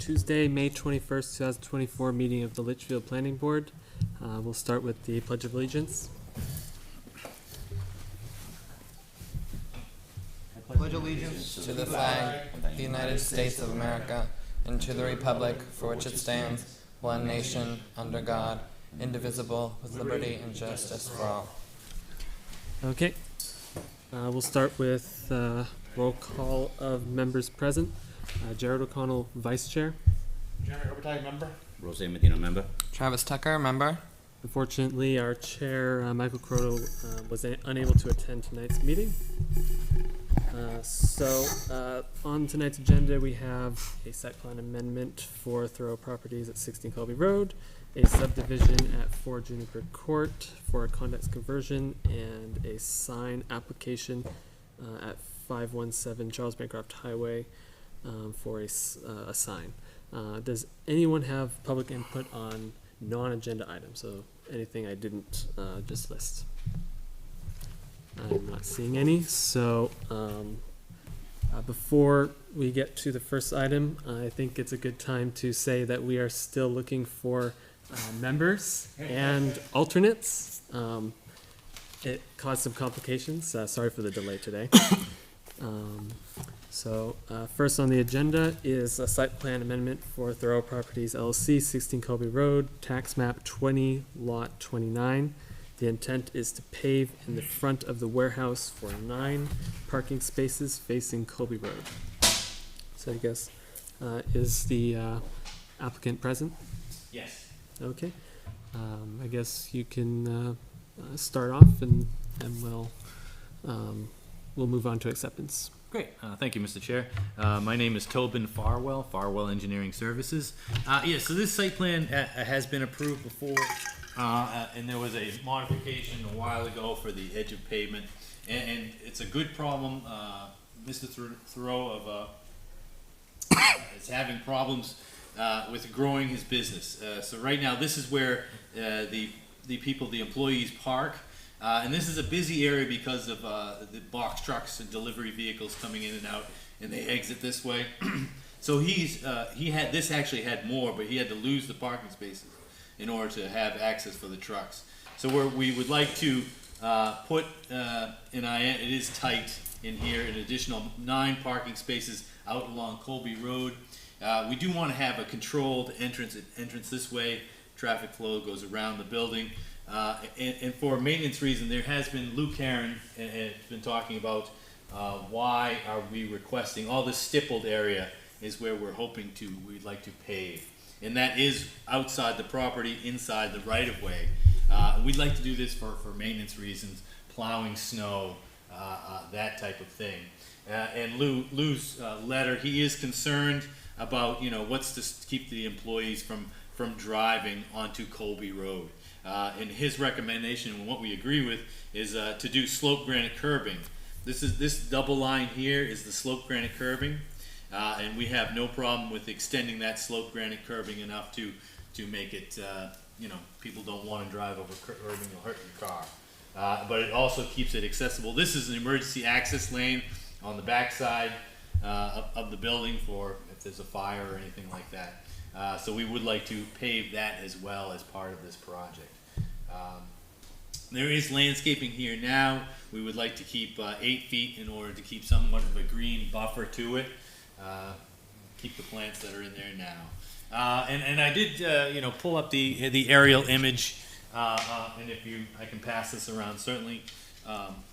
Tuesday, May 21st, 2024 meeting of the Litchfield Planning Board. We'll start with the Pledge of Allegiance. Pledge allegiance to the flag of the United States of America and to the republic for which it stands, one nation, under God, indivisible, with liberty and justice for all. Okay. We'll start with roll call of members present. Jared O'Connell, Vice Chair. Jeremy Robitaille, member. Rose Medina, member. Travis Tucker, member. Unfortunately, our chair, Michael Croto, was unable to attend tonight's meeting. So on tonight's agenda, we have a site plan amendment for Thoreau Properties at 16 Colby Road, a subdivision at 4 Juniper Court for a condex conversion, and a sign application at 517 Charles Bancroft Highway for a sign. Does anyone have public input on non-agenda items? So anything I didn't just list? I'm not seeing any. So before we get to the first item, I think it's a good time to say that we are still looking for members and alternates. It caused some complications. Sorry for the delay today. So first on the agenda is a site plan amendment for Thoreau Properties LLC, 16 Colby Road, tax map 20, lot 29. The intent is to pave in the front of the warehouse for 9 parking spaces facing Colby Road. So I guess, is the applicant present? Yes. Okay. I guess you can start off and we'll move on to acceptance. Great. Thank you, Mr. Chair. My name is Tobin Farwell, Farwell Engineering Services. So this site plan has been approved before, and there was a modification a while ago for the edge of pavement, and it's a good problem. Mr. Thoreau is having problems with growing his business. So right now, this is where the employees park. And this is a busy area because of the box trucks and delivery vehicles coming in and out, and they exit this way. So this actually had more, but he had to lose the parking spaces in order to have access for the trucks. So we would like to put, it is tight in here, an additional 9 parking spaces out along Colby Road. We do want to have a controlled entrance this way. Traffic flow goes around the building. And for maintenance reason, there has been Lou Karen has been talking about why are we requesting all this stippled area is where we'd like to pave, and that is outside the property, inside the right of way. We'd like to do this for maintenance reasons, plowing snow, that type of thing. And Lou's letter, he is concerned about what's to keep the employees from driving onto Colby Road. And his recommendation, and what we agree with, is to do slope granite curbing. This double line here is the slope granite curbing, and we have no problem with extending that slope granite curbing enough to make it, people don't want to drive over curbing, you'll hurt your car. But it also keeps it accessible. This is an emergency access lane on the backside of the building for if there's a fire or anything like that. So we would like to pave that as well as part of this project. There is landscaping here now. We would like to keep 8 feet in order to keep somewhat of a green buffer to it. Keep the plants that are in there now. And I did, pull up the aerial image, and I can pass this around certainly.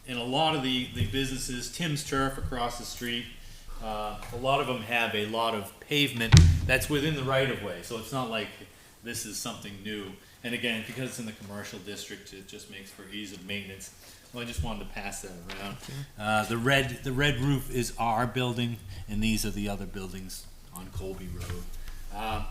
In a lot of the businesses, Tim's Turf across the street, a lot of them have a lot of pavement that's within the right of way, so it's not like this is something new. And again, because it's in the commercial district, it just makes for ease of maintenance. Well, I just wanted to pass that around. The red roof is our building, and these are the other buildings on Colby Road.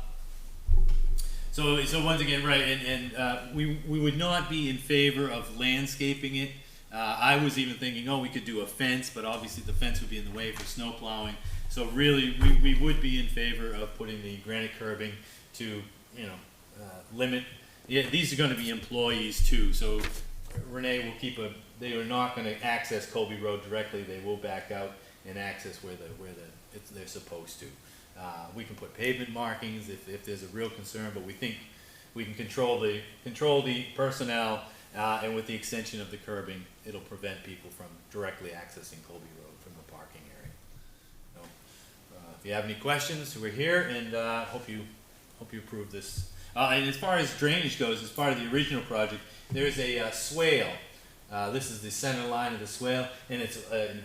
So once again, right, and we would not be in favor of landscaping it. I was even thinking, we could do a fence, but obviously the fence would be in the way for snow plowing. So really, we would be in favor of putting the granite curbing to, limit. Yeah, these are going to be employees too. So Renee will they are not going to access Colby Road directly. They will back out and access where they're supposed to. We can put pavement markings if there's a real concern, but we think we can control the personnel, and with the extension of the curbing, it'll prevent people from directly accessing Colby Road from the parking area. So, if you have any questions, we're here, and hope you approve this. And as far as drainage goes, as part of the original project, there is a swale. This is the center line of the swale, and it's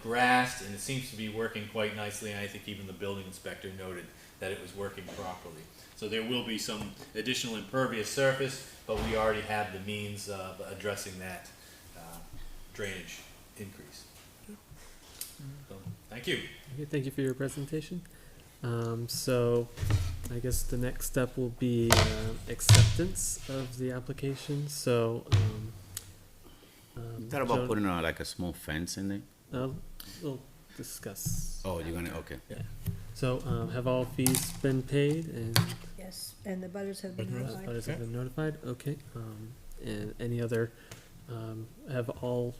grassed, and it seems to be working quite nicely, and I think even the building inspector noted that it was working properly. So there will be some additional impervious surface, but we already have the means of addressing that drainage increase. So, thank you. Okay, thank you for your presentation. So I guess the next step will be acceptance of the application. So Thought about Joan- putting like a small fence in there? we'll discuss. Oh, you're gonna, okay. So have all fees been paid and Yes, and the butters have been notified. butters have been notified? Okay. And any other, have all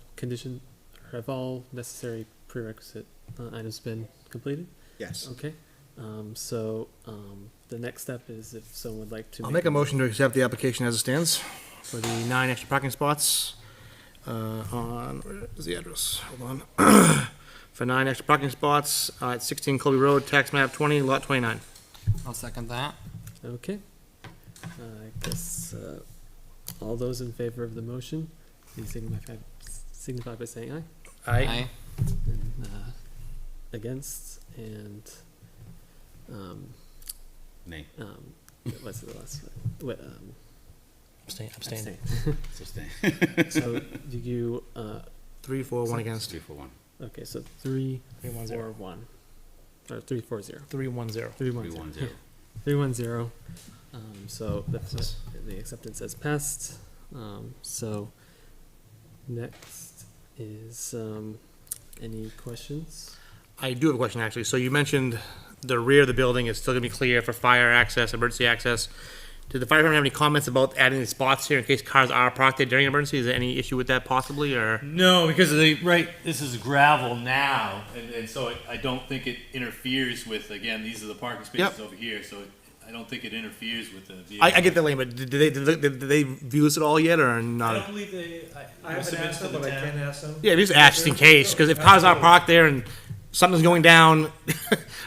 necessary prerequisite items been completed? Yes. Okay. So the next step is if someone would like to. I'll make a motion to accept the application as it stands for the 9 extra parking spots on, where is the address? Hold on. For 9 extra parking spots at 16 Colby Road, tax map 20, lot 29. I'll second that. Okay. I guess all those in favor of the motion, please signify by saying aye. Aye. And, against and Nay. what's the last one? Abstain. So stay. So do you 3, 4, 1 against. 3 for 1. okay? So 3, 3-1-0. 4, 1, or 3, 4, 0. 3-1-0. 3, 1, 3 0. 1 0. 3, 1, 0. So the acceptance has passed. So next is any questions? I do have a question, actually. So you mentioned the rear of the building is still gonna be clear for fire access, emergency access. Did the fire department have any comments about adding these spots here in case cars are parked there during an emergency? Is there any issue with that possibly, or? No, because this is gravel now, and so I don't think it interferes with, again, these are the parking spaces Yep. over here, so I don't think it interferes with the vehicle. I get the lane, but did they view this at all yet, or I not? don't believe they. I haven't asked them, but I can ask them. Yeah, just ask just in case, because if cars are parked there and something's going down,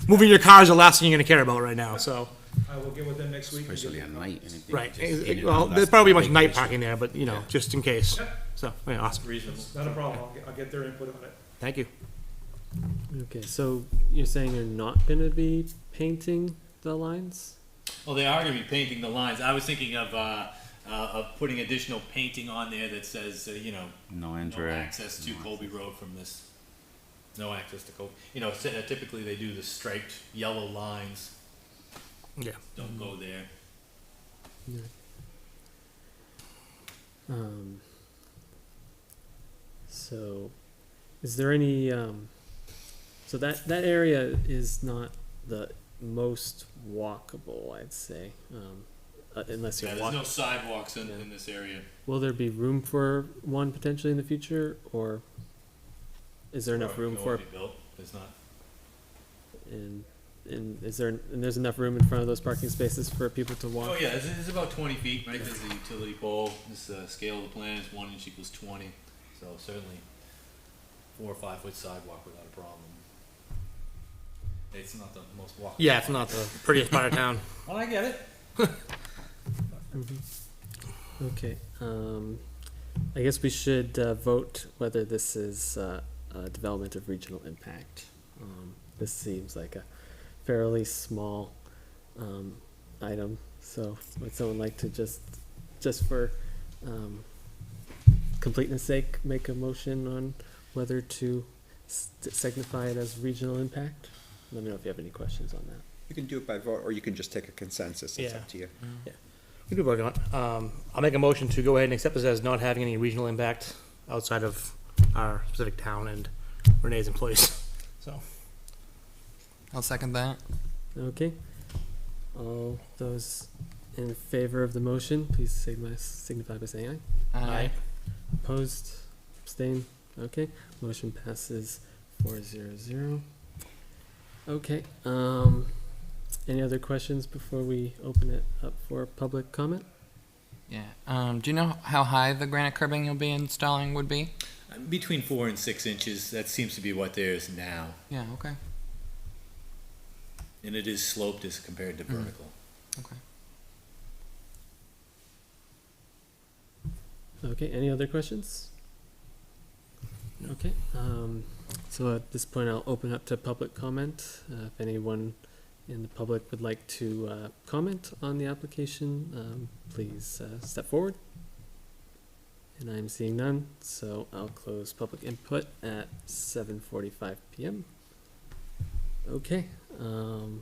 moving your cars is the last thing you're gonna care about right now, so. I will get with them next week. and Especially get at them. night. anything, Right, just in and well, out, there's that's probably the much big night issue. parking there, but, you know, Yeah. just in case. So, yeah, awesome, Reasonable. Not a problem, I'll get their input on it. thank you. Okay, so you're saying you're not gonna be painting the lines? Well, they are going to be painting the lines. I was thinking of putting additional painting on there that says, No no entry. access to Colby Road from this. No access to Colby. Typically they do the striped yellow lines. Yeah. Don't go there. Yeah. So, is there any? So that area is not the most walkable, I'd say, unless Yeah, you're there's walking. no sidewalks in, Yeah. in this area. Will there be room for one potentially in the future, or is there enough Or room no for? one be built. There's not. And is there? And there's enough room in front of those parking spaces for people to walk. Oh yeah, it's about 20 feet, right? There's a utility pole. This scale of the plan is 1 inch equals 20. So certainly 4 or 5 foot sidewalk without a problem. It's not the most walkable. Yeah, it's not the prettiest part of town. Well, I get it. Okay. I guess we should vote whether this is a development of regional impact. This seems like a fairly small item. So would someone like to just for completeness sake, make a motion on whether to signify it as regional impact? Let me know if you have any questions on that. You can do it by vote, or you can just take a consensus, it's Yeah. up to you. We do vote on it. I'll make a motion to go ahead and accept this as not having any regional impact outside of our specific town and Renee's employees. So, I'll second that. Okay. All those in favor of the motion, please signify by saying aye. Aye. Opposed? Abstain? Okay. Motion passes 4-0-0. Okay. Any other questions before we open it up for public comment? Yeah. Do you know how high the granite curbing you'll be installing would be? Between 4 and 6 inches, that seems to be what there is now. Yeah, okay. And it is sloped as compared to vertical. Okay. Okay, any other questions? Okay, so at this point, I'll open up to public comment. If anyone in the public would like to comment on the application, please step forward. And I'm seeing none, so I'll close public input at 7:45 p.m. Okay. And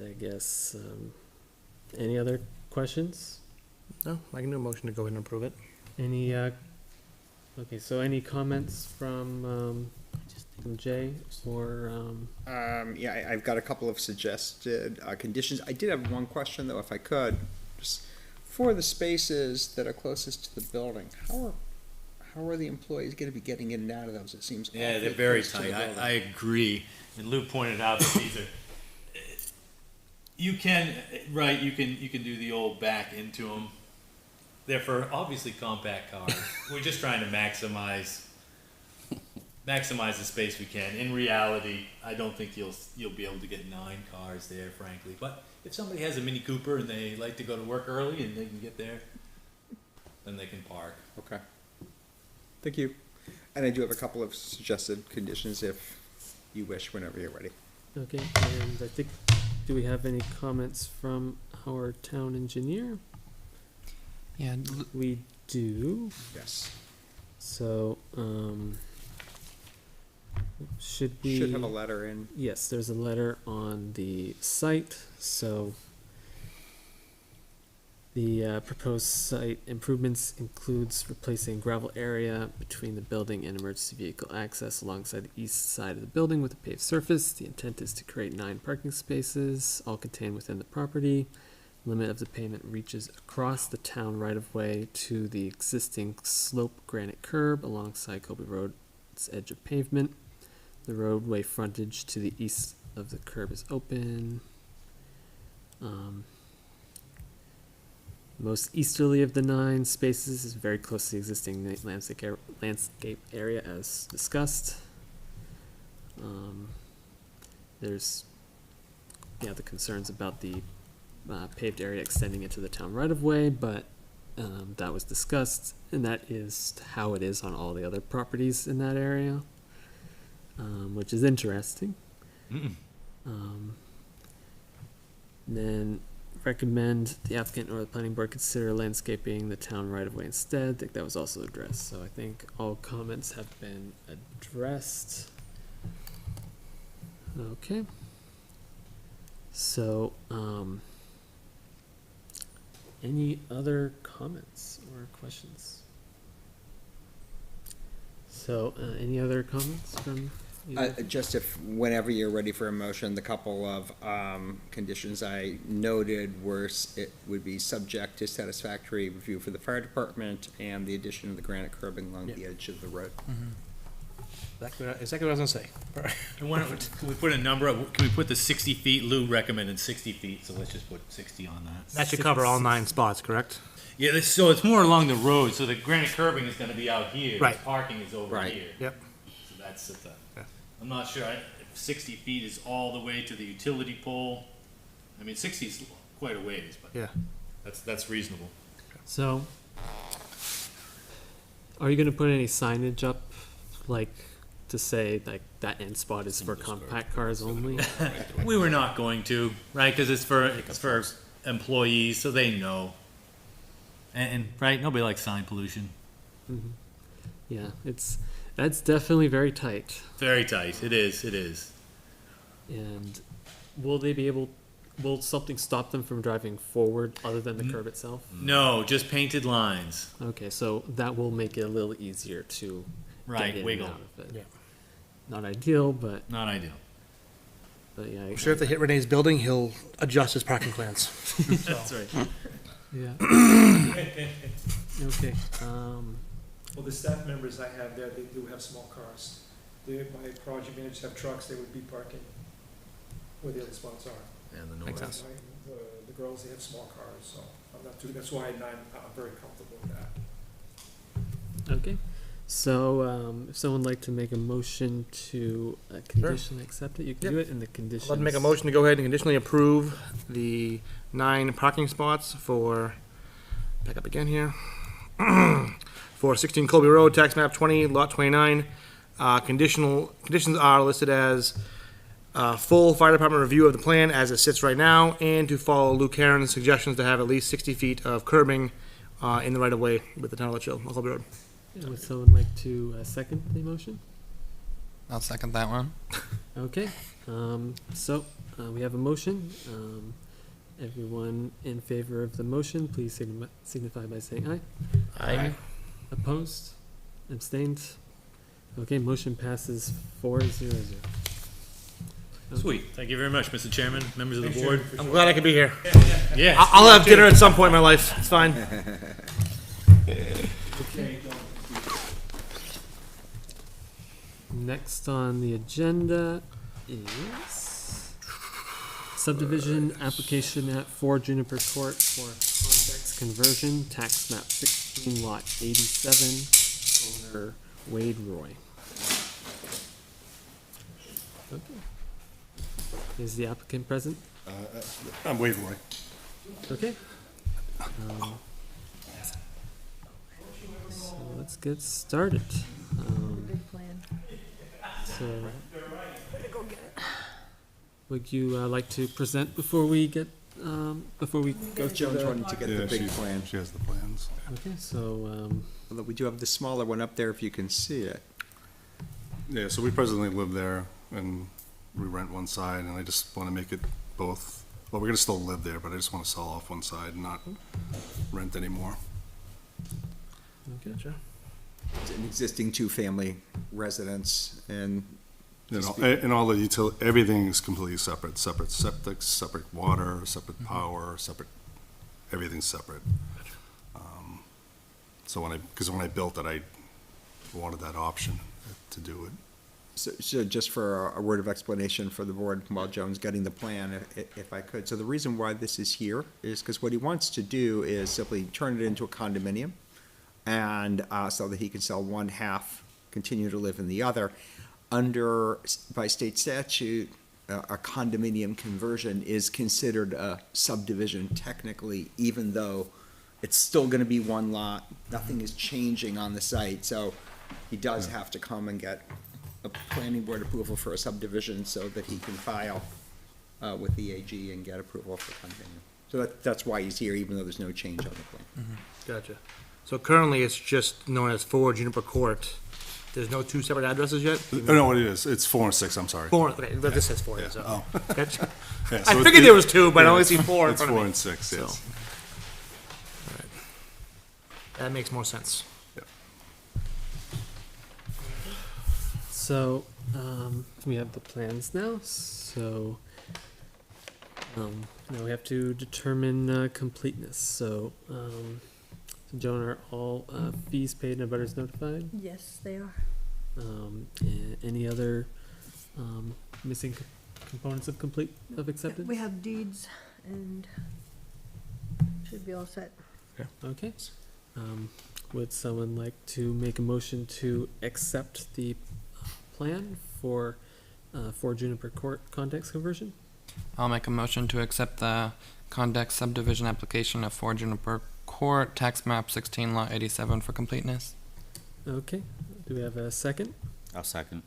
I guess, any other questions? No, I can do a motion to go ahead and approve it. Any, okay, so any comments from Jay or, Yeah, I've got a couple of suggested conditions. I did have one question, though, if I could. Just for the spaces that are closest to the building, how are the employees gonna be getting in and out of those? It seems Yeah, they're awfully very close to the tight. building. I agree. And Lou pointed out that these are, you can, right, you can do the old back into them. They're for obviously compact cars. We're just trying to maximize the space we can. In reality, I don't think you'll be able to get 9 cars there, frankly. But if somebody has a Mini Cooper and they like to go to work early and they can get there, then they can park. Okay. Thank you. And I do have a couple of suggested conditions if you wish, whenever you're ready. okay, and I think, do we have any comments from our town engineer? Yeah. We do, Yes. so, should we? Should have a letter in. Yes, there's a letter on the site, so the proposed site improvements includes replacing gravel area between the building and emergency vehicle access alongside the east side of the building with a paved surface. The intent is to create 9 parking spaces, all contained within the property. Limit of the pavement reaches across the town right-of-way to the existing slope granite curb alongside Colby Road's edge of pavement. The roadway frontage to the east of the curb is open. Most easterly of the 9 spaces is very close to the existing landscape area as discussed. There's, the concerns about the paved area extending into the town right-of-way, but that was discussed, and that is how it is on all the other properties in that area, which is interesting. Then recommend the applicant or the planning board consider landscaping the town right-of-way instead. I think that was also addressed, so I think all comments have been addressed. Okay. So, any other comments or questions? So, any other comments from you? Just if, whenever you're ready for a motion, the couple of conditions I noted were, it would be subject to satisfactory review for the fire department and the addition of the granite curbing along the edge of the road. Exactly what I was gonna say. And when, can we put a number up? Can we put the 60 feet? Lou recommended 60 feet, so let's just put 60 on that. That should cover all 9 spots, correct? Yeah, so it's more along the road, so the granite curbing is gonna be out here. Right. The parking is over Right. here. Yep. So that's it. Yeah. I'm not sure if 60 feet is all the way to the utility pole. I mean, 60 is quite a ways, but Yeah. that's reasonable. So, are you gonna put any signage up, like, to say, like, that end spot is for compact cars only? We were not going to, right? Because it's for employees, so they know. And right, nobody likes sign pollution. Mhm. Yeah, that's definitely very tight. Very tight. It is. It is. And will something stop them from driving forward other than the curb itself? No, just painted lines. Okay, so that will make it a little easier to Right, get in wiggle. and out of it. Yeah. Not ideal, but Not ideal. yeah. I'm sure if they hit Renee's building, he'll adjust his parking plans. That's right. Yeah. Okay. Well, the staff members I have there, they do have small cars. my project managers have trucks, they would be parking where the other spots are. And the Makes north. sense. The girls, they have small cars, so I'm not too, that's why I'm very comfortable with that. Okay, so, if someone would like to make a motion to conditionally accept it, you can Yep. do it in the conditions. I'd like to make a motion to go ahead and conditionally approve the 9 parking spots for, back up again here, for 16 Colby Road, tax map 20, lot 29. Conditions are listed as full fire department review of the plan as it sits right now, and to follow Lou Karen's suggestions to have at least 60 feet of curbing in the right-of-way with the town of Litchfield on Colby Road. Would someone like to second the motion? I'll second that one. Okay, so, we have a motion. Everyone in favor of the motion, please signify by saying aye. Aye. Opposed? Abstained? Okay, motion passes 4-0-0. Sweet. Thank you very much, Mr. Chairman, members of the Thanks, board. Jeremy, for I'm sure. glad I could be here. Yes. I'll have dinner at some point in my life. It's fine. Next on the agenda is subdivision application at 4 Juniper Court for convex conversion, tax map 16, lot 87, owner Wade Roy. Okay. Is the applicant present? I'm Wade Roy. Okay. So let's get started. Big plan. So, would you like to present before we get, before we go through Joan's the? wanting to get the big she's- plan. She has the plans. Okay, so, Although we do have the smaller one up there if you can see it. Yeah, so we presently live there and we rent one side and I just want to make it both. Well, we're going to still live there, but I just want to sell off one side and not rent anymore. okay. Gotcha. It's an existing two-family residence and And all the everything is completely separate. Separate septic, separate water, separate power, separate, everything's separate. So because when I built it, I wanted that option to do it. so just for a word of explanation for the board while Joan's getting the plan, if I could. So the reason why this is here is because what he wants to do is simply turn it into a condominium and so that he can sell one half, continue to live in the other. By state statute, a condominium conversion is considered a subdivision technically, even though it's still gonna be one lot, nothing is changing on the site, so he does have to come and get a planning board approval for a subdivision so that he can file with the AG and get approval for condominium. So that's why he's here, even though there's no change on the plan. Gotcha. So currently, it's just known as 4 Juniper Court. There's no 2 separate addresses yet? No, it is. It's 4 and 6, I'm sorry. 4, okay, but this says 4, Yeah. so. Oh. Gotcha. Yeah, so I it- figured there was 2, but I yeah, only see 4 in It's front of 4 me. and 6, So. yes. Alright. That makes more sense. So, we have the plans now, so, now we have to determine, completeness, so, Joan, are all, fees paid and abutters notified? Yes, they are. Any other, missing components of acceptance? We have deeds and should be all set. Okay. Would someone like to make a motion to accept the plan for 4 Juniper Court context conversion? I'll make a motion to accept the condex subdivision application of 4 Juniper Court, tax map 16, lot 87 for completeness. Okay, do we have a second? I'll second.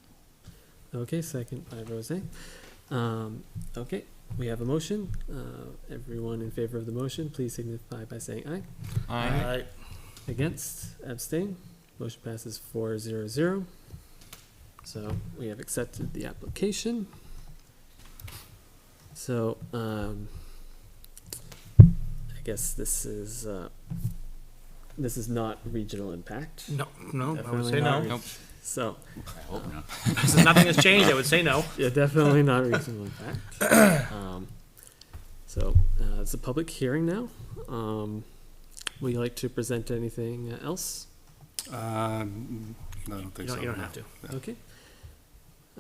Okay, second by Rose. Okay, we have a motion. Everyone in favor of the motion, please signify by saying aye. Aye. Against, abstain, motion passes 4-0-0. So we have accepted the application. So, I guess this is not regional impact. No, I would Definitely say not no. Nope. So, I hope not. Since nothing has changed, I would say no. yeah, definitely not regional impact. So, it's a public hearing now. Would you like to present anything else? No, I don't think so. You don't no. have to. Okay.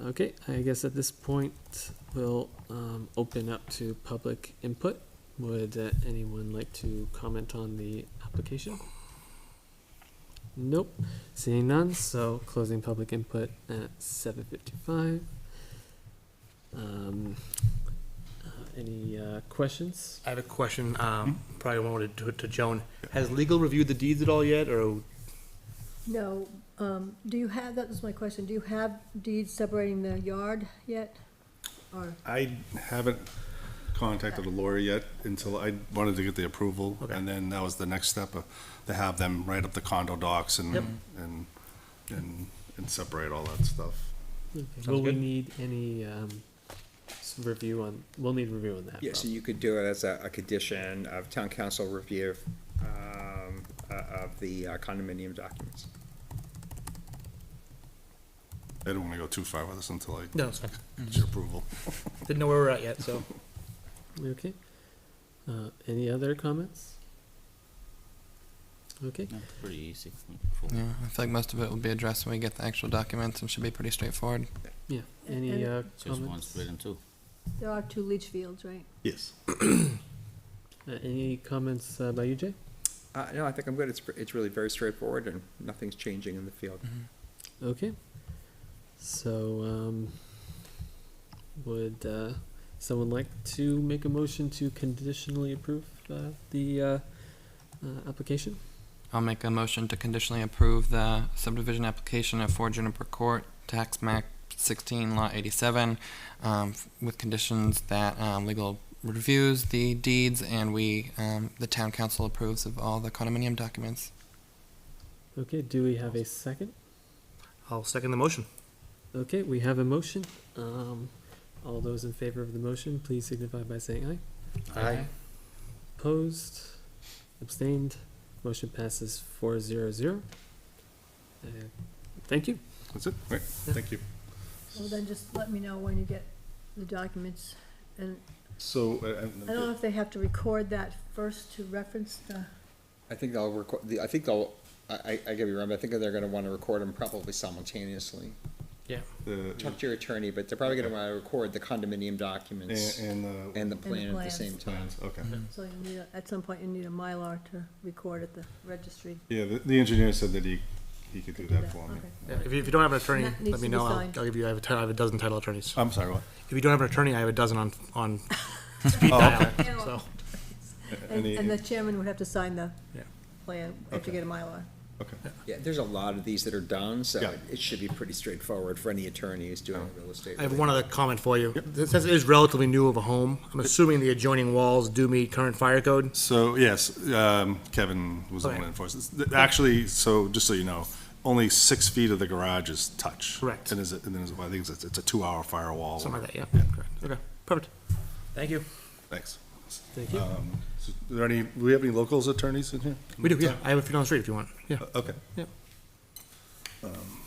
Okay, I guess at this point, we'll open up to public input. Would anyone like to comment on the application? Nope, seeing none, so closing public input at 7:55. Any questions? I have a question, probably one to Joan. Has legal reviewed the deeds at all yet, or? No, do you have, that was my question, do you have deeds separating the yard yet? Or, I haven't contacted a lawyer yet until I wanted to get the approval, Okay. and then that was the next step, to have them write up the condo docs and, Yep. and separate all that stuff. Okay. Sounds Will we good. need any review on, we'll need review on that. Yeah, so probably. you could do it as a condition of town council review, of the condominium documents. I don't wanna go too far with this until I No, it's fine. get your approval. Didn't know where we're at yet, so. Okay. Any other comments? Okay. No, pretty easy. Yeah, I feel like most of it will be addressed when we get the actual documents and should be pretty straightforward. Yeah. Any And- Just one comments? split in two. there are 2 Litchfields, right? Yes. Any comments by you, Jay? No, I think I'm good. It's really very straightforward and nothing's changing in the field. Okay. So, would someone like to make a motion to conditionally approve the application? I'll make a motion to conditionally approve the subdivision application of 4 Juniper Court, tax map 16, lot 87, with conditions that legal reviews the deeds and the town council approves of all the condominium documents. Okay, do we have a second? I'll second the motion. Okay, we have a motion. All those in favor of the motion, please signify by saying aye. Aye. Opposed? Abstained? Motion passes 4-0-0. Thank you. That's it, right, thank you. Well, then just let me know when you get the documents. And So, I don't know if they have to record that first to reference the, I think they'll record, I gotta be remember, I think they're gonna wanna record them probably simultaneously. Talk to your attorney, but they're probably gonna wanna record the condominium documents and and the plan at the plans. same time. plans, okay. so you need, at some point, you need a Mylar to record at the registry. Yeah, the engineer said that he could do that for me. Okay. Yeah, if you don't have an attorney, And that needs let me to be know. I'll signed. give you, I have a dozen title attorneys. I'm sorry, what? If you don't have an attorney, I have a dozen on speed Oh, dial, okay. so. And the chairman would have to sign the Yeah. plan after you get a Mylar. Okay. Yeah, there's a lot of these that are done, so Yeah. it should be pretty straightforward for any attorney who's doing real estate. I have one other comment for you. Since it is relatively new of a home, I'm assuming the adjoining walls do meet current fire code? So, yes, Kevin was the one Okay. that enforced this. Actually, so, just so you know, only 6 feet of the garages touch. Correct. And then I think it's a 2-hour firewall. Something like that, yeah, correct. Okay, perfect. Thank you. Thanks. Thank you. So do we have any locals attorneys in here? We do, yeah. I have a few on the street if you want, yeah. Okay.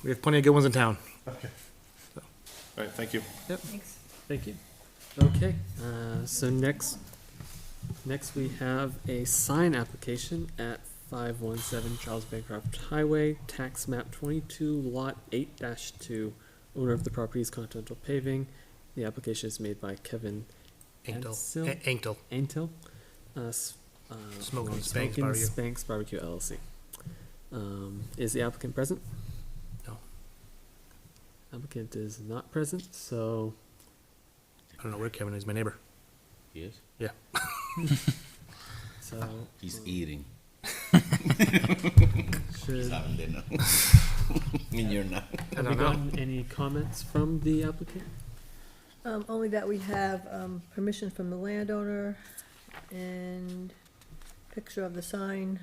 We have plenty of good ones in town. All right, thank you. Thanks. Thank you. Okay, so next we have a sign application at 517 Charles Bancroft Highway, tax map 22, lot 8-2. Owner of the property is Continental Paving. The application is made by Kevin Ansel? Anktel. Antel. Smoke and Spanks Smoke and Barbecue. Spanks Barbecue LLC. Is the applicant present? No. Applicant is not present, so I don't know where Kevin is, my neighbor. He is? so He's eating. should having dinner. And you're not. have we gotten any comments from the applicant? Only that we have, permission from the landowner and picture of the sign,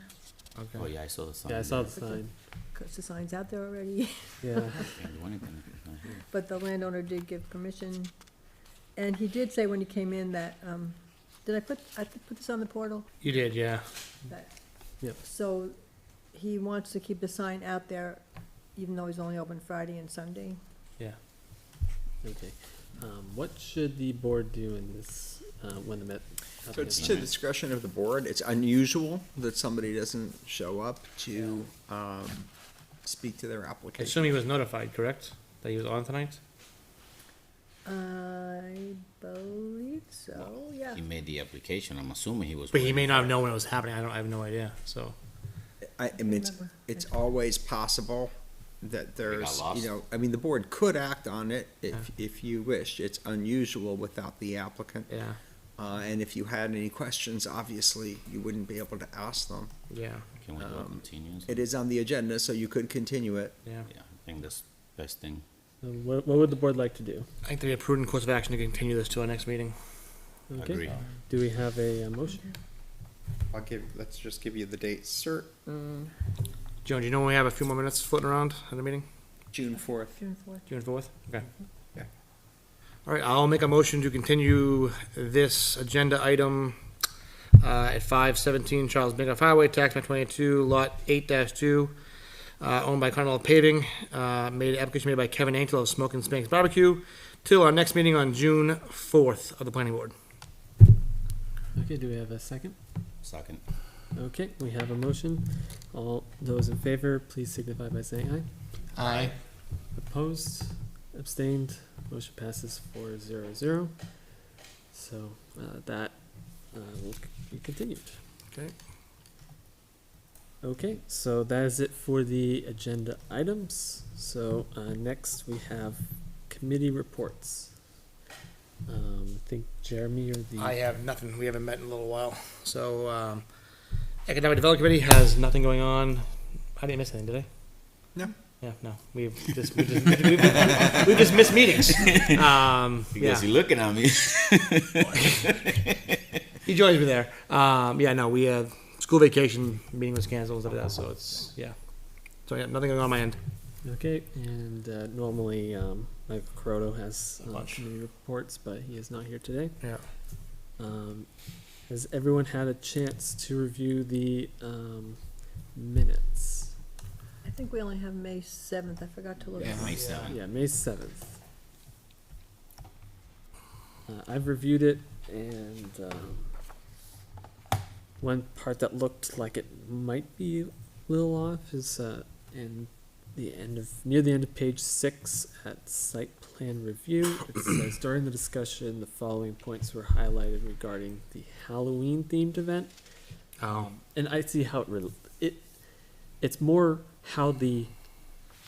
Oh, yeah, I saw the sign. Yeah, I saw the sign. cause the sign's out there already, Yeah. Can't do anything if it's not here. but the landowner did give permission. And he did say when he came in that, I put this on the portal? You did, yeah. That- Yep. So he wants to keep the sign out there even though he's only open Friday and Sunday. Okay. What should the board do in this, when the So it's to the discretion of the board. It's unusual that somebody doesn't show up to, speak to their I application. assume he was notified, correct? That he was on tonight? I believe so, yeah. He made the application, I'm assuming he was. But he waiting may not for have known when it was happening, I have no idea, so. I mean, Remember. it's always possible that there's, lost. you know, I mean, the board could act on it if you wish. It's unusual without the applicant. Yeah, And if you had any questions, obviously, you wouldn't be able to ask them. yeah, Can we do a continuance? It is on the agenda, so you could continue it. yeah. Yeah, I think that's best thing. So what would the board like to do? I think that'd be a prudent course of action to continue this to our next meeting. Okay. Agree. Do we have a motion? Let's just give you the date certain, Joan, do you know when we have a few more minutes floating around at the meeting? June 4th. June 4th. June 4th? Okay. Yeah. All right, I'll make a motion to continue this agenda item at 517 Charles Bigelow Highway, tax map 22, lot 8-2, owned by Continental Paving, application made by Kevin Angel of Smoke and Spanks Barbecue, till our next meeting on June 4th of the planning board. Okay, do we have a second? Second. Okay, we have a motion. All those in favor, please signify by saying aye. Aye. Opposed, abstained, motion passes 4-0-0. So, that, will be continued. Okay. Okay, so that is it for the agenda items. So, next we have committee reports. I think Jeremy or the. I have nothing, we haven't met in a little while, so, Economic Development Committee has nothing going on. I didn't miss anything, did I? No. Yeah, no, we've just missed meetings. Yeah. Because you're looking at me. He joins me there. Yeah, no, we had school vacation meeting was canceled, stuff like that, so it's, yeah. So, yeah, nothing going on my end. Okay, and normally Michael Coroto has Lunch. committee reports, but he is not here today. Yeah. Has everyone had a chance to review the minutes? I think we only have May 7th, I forgot to look. Yeah, at May it. 7th. Yeah, May 7th. I've reviewed it, and one part that looked like it might be a little off is near the end of page 6 at site plan review. It says during the discussion, the following points were highlighted regarding the Halloween themed event. And I see how it's more how the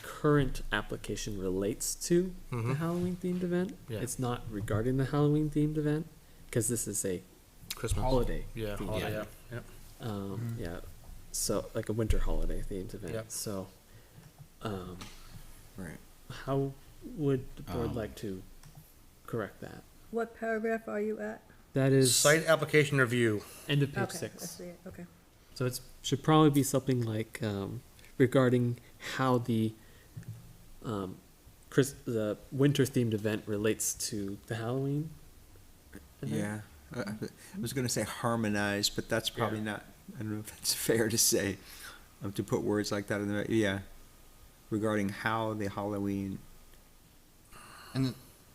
current application relates to the Mhm. Halloween themed event. Yeah. It's not regarding the Halloween themed event because this is a Christmas. holiday. Yeah, themed holiday, event. yeah. Yeah, so like a winter holiday themed event. Yep. So, Right. how would the board Um, like to correct that? What paragraph are you at? That is Site application review. end of page Okay, I 6. see it, okay. So it should probably be something like regarding how the the winter themed event relates to the Halloween event. Yeah. I was gonna say harmonize, but that's probably not, I don't know if it's fair to say, to put words like that in the, yeah. Regarding how the Halloween, And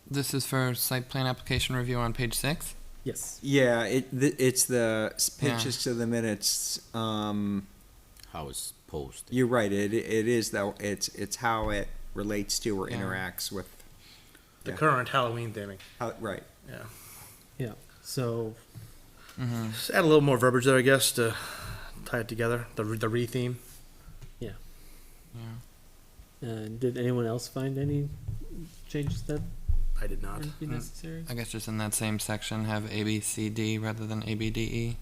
this is for site plan application review on page 6? Yes. yeah, it's the Yeah. pitches to the minutes, How it's posted. you're right, it is though, it's how it relates to or Yeah. interacts with, The Yeah. current Halloween theming. how, right. Yeah. Yeah. So Mm-hmm. Just add a little more verbiage there, I guess, to tie it together. The re-theme. Yeah. did anyone else find any changes that I did not. would be necessary? I guess just in that same section have A, B, C, D rather than A, B, D, E.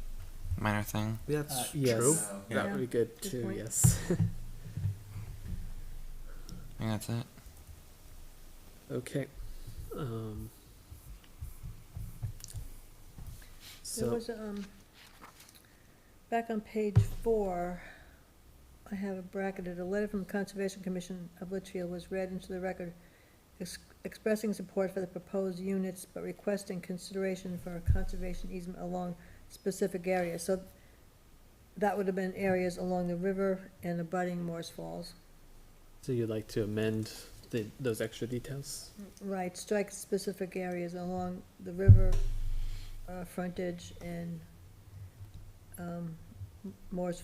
Minor thing. That's Yes. true. That Yeah. would be good Good too. point. Yes. I think that's it. Okay. There So was, back on page 4, I have a bracketed, a letter from the Conservation Commission of Litchfield was read into the record expressing support for the proposed units, but requesting consideration for a conservation easement along specific areas. So that would have been areas along the river and abutting Morse Falls. so you'd like to amend those extra details? Right, strike specific areas along the river, frontage and, Morse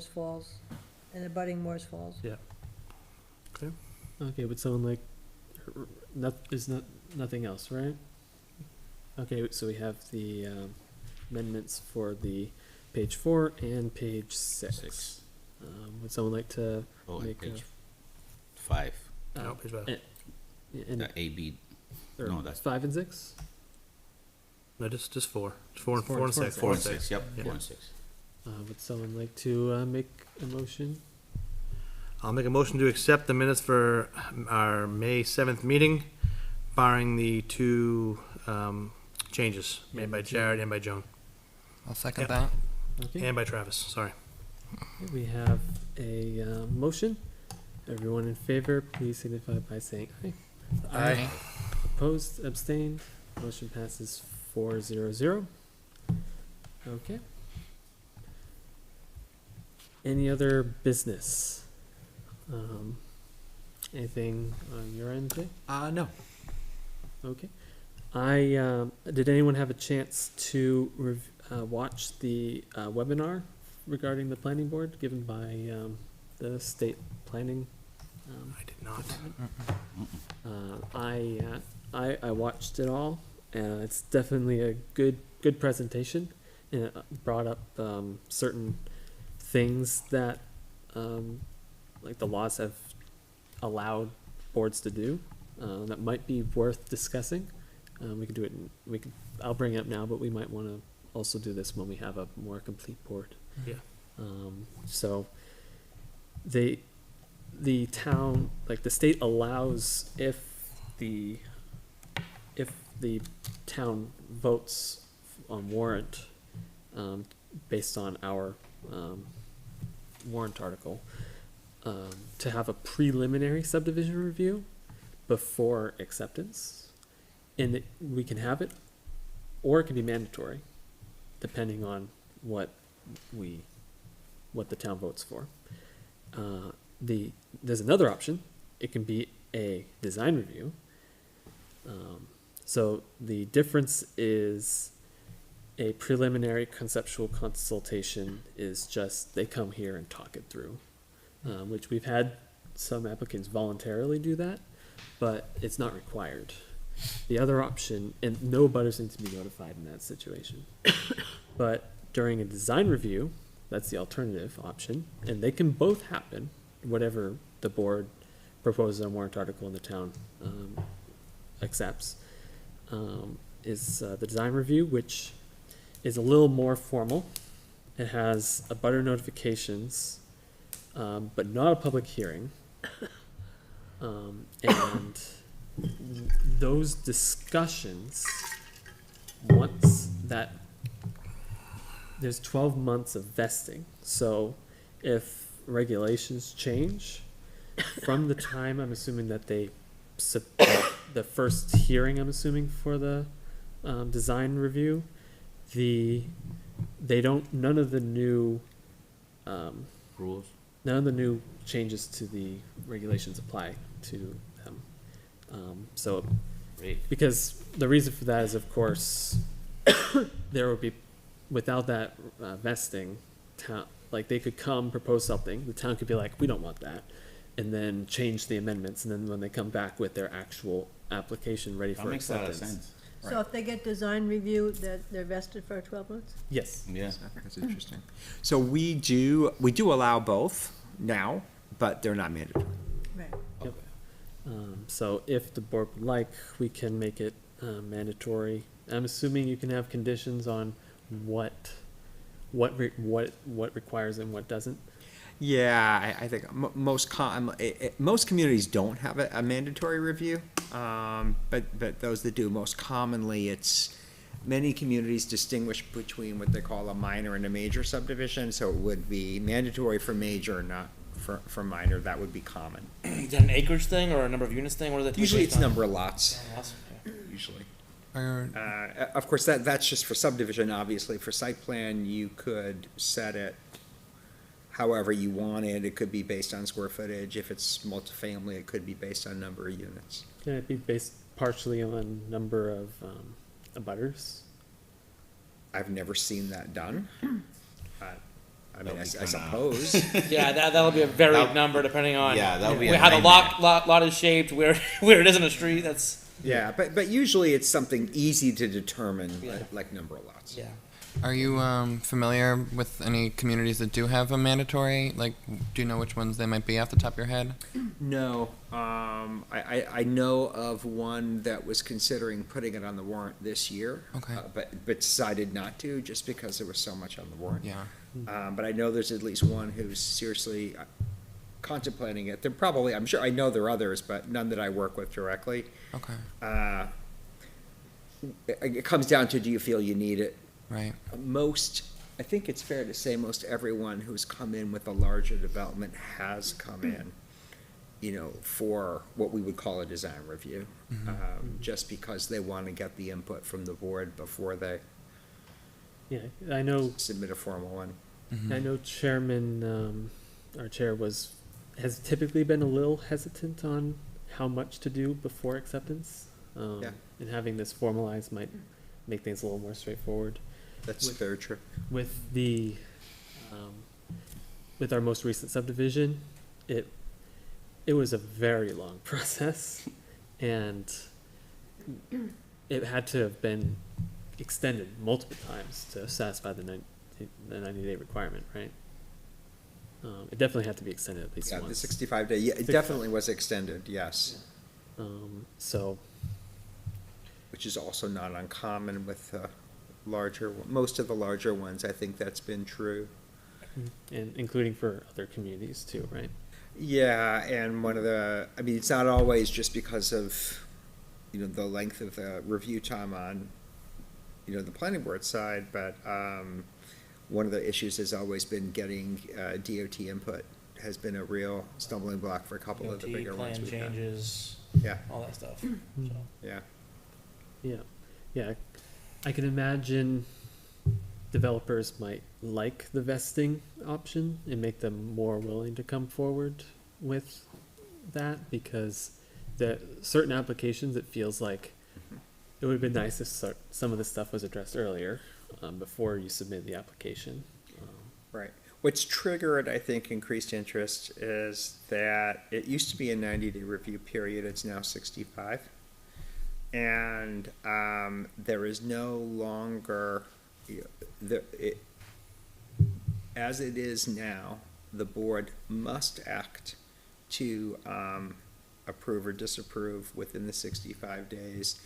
Falls, and abutting Morse Falls. Okay, would someone like nothing else, right? Okay, so we have the amendments for the page 4 and page 6. Six. Would someone like to Oh, and make page 5, No, page five. and A, B, or no, that's 5 and 6? No, just 4. 4 and Four 4 and and 6. 4 and 6, yep, Yeah. 4 and 6. Would someone like to make a motion? I'll make a motion to accept the minutes for our May 7th meeting, barring the 2 changes made by Jared and by Joan, I'll second Yep. that. Okay, and by Travis, sorry. we have a motion. Everyone in favor, please signify by saying aye. Aye. Opposed, abstained, motion passes 4-0-0. Okay. Any other business? Anything on your end, Jay? No. Okay. Did anyone have a chance to watch the webinar regarding the planning board given by the state planning? I did not. I watched it all, and it's definitely a good presentation, and it brought up certain things that like the laws have allowed boards to do that might be worth discussing. We could do it. I'll bring it up now, but we might want to also do this when we have a more complete board. Yeah. So the town, like the state allows if the town votes on warrant based on our warrant article to have a preliminary subdivision review before acceptance, and we can have it, or it can be mandatory, depending on what the town votes for. There's another option. It can be a design review. So the difference is a preliminary conceptual consultation is just they come here and talk it through, which we've had some applicants voluntarily do that, but it's not required. The other option, and no butters need to be notified in that situation, but during a design review, that's the alternative option, and they can both happen, whatever the board proposes on warrant article and the town accepts, is the design review, which is a little more formal. It has a butter notifications, but not a public hearing. And those discussions, once that, there's 12 months of vesting. So if regulations change from the time, I'm assuming that they, the first hearing, I'm assuming for the design review, none of the new Rules? none of the new changes to the regulations apply to them. So, Great. because the reason for that is, of course, there would be, without that vesting, like they could come propose something, the town could be like, we don't want that, and then change the amendments, and then when they come back with their actual application ready That for makes a lot of acceptance. sense. So if they get design review, they're vested for 12 months? Yes. Yeah. That's interesting. So we do allow both now, but they're not mandatory. Right. Yep. So if the board would like, we can make it mandatory. I'm assuming you can have conditions on what requires and what doesn't. Yeah, I think most communities don't have a mandatory review, but those that do, most commonly, it's many communities distinguish between what they call a minor and a major subdivision. So it would be mandatory for major, not for minor. That would be common. Is that an acreage thing or a number of units thing? What is it? Usually, it's number of lots. Awesome. Usually. Are- Of course, that's just for subdivision, obviously. For site plan, you could set it however you want it. It could be based on square footage. If it's multifamily, it could be based on number of units. Can it be based partially on number of abutters? I've never seen that done. I mean, I That'll be suppose. Yeah, that'll be a varied That- number depending on Yeah, that'll be a how the nightmare. lot is shaped, where it is in a street. That's Yeah, but usually it's something easy to determine, Yeah. like number of lots. yeah. Are you familiar with any communities that do have a mandatory? Like, do you know which ones they might be off the top of your head? No, I know of one that was considering putting it on the warrant this year. Okay. But decided not to, just because there was so much on the warrant. Yeah. But I know there's at least one who's seriously contemplating it. There probably, I'm sure, I know there are others, but none that I work with directly. Okay. It comes down to, do you feel you need it? Right. I think it's fair to say most everyone who's come in with a larger development has come in, for what we would call a design review, just because they want to get the input from the board before they Yeah, I know, submit a formal one. I know Chairman, our chair has typically been a little hesitant on how much to do before acceptance. Yeah. And having this formalized might make things a little more straightforward. That's very true. With with our most recent subdivision, it was a very long process, and it had to have been extended multiple times to satisfy the 90-day requirement, right? It definitely had to be extended at least Yeah, the once. 65-day, yeah, it 65. definitely was extended, yes, So, which is also not uncommon with most of the larger ones. I think that's been true. and including for other communities too, right? Yeah, and it's not always just because of, the length of the review time on, the planning board side, but one of the issues has always been getting DOT input has been a real stumbling block for a couple of the DOT bigger ones plan we've had. changes, Yeah, all that stuff. So. yeah. Yeah, I can imagine developers might like the vesting option and make them more willing to come forward with that, because the certain applications, it feels like it would have been nice if some of this stuff was addressed earlier, before you submit the application. Right. What's triggered, I think, increased interest is that it used to be a 90-day review period. It's now 65. And there is no longer, as it is now, the board must act to approve or disapprove within the 65 days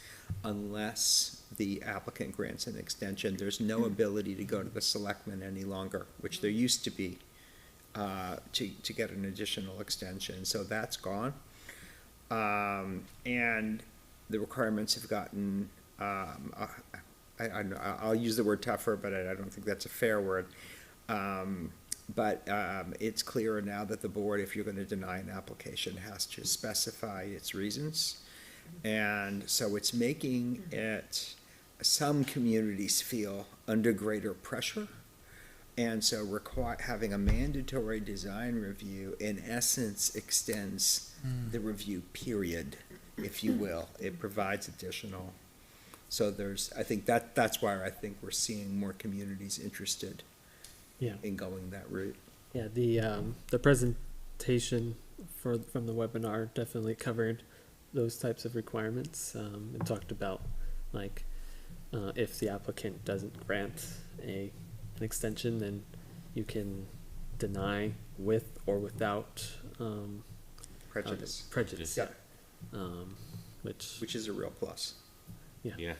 unless the applicant grants an extension. There's no ability to go to the selectmen any longer, which there used to be, to get an additional extension. So that's gone. And the requirements have gotten, I'll use the word tougher, but I don't think that's a fair word. But it's clearer now that the board, if you're going to deny an application, has to specify its reasons. And so it's making it, some communities feel under greater pressure. And so having a mandatory design review, in essence, extends the review period, if you will. It provides additional. So I think that's why I think we're seeing more communities interested in going that route. Yeah, the presentation from the webinar definitely covered those types of requirements, and talked about if the applicant doesn't grant an extension, then you can deny with or without Prejudice. Prejudice, Yeah. Which is a real plus. Yeah.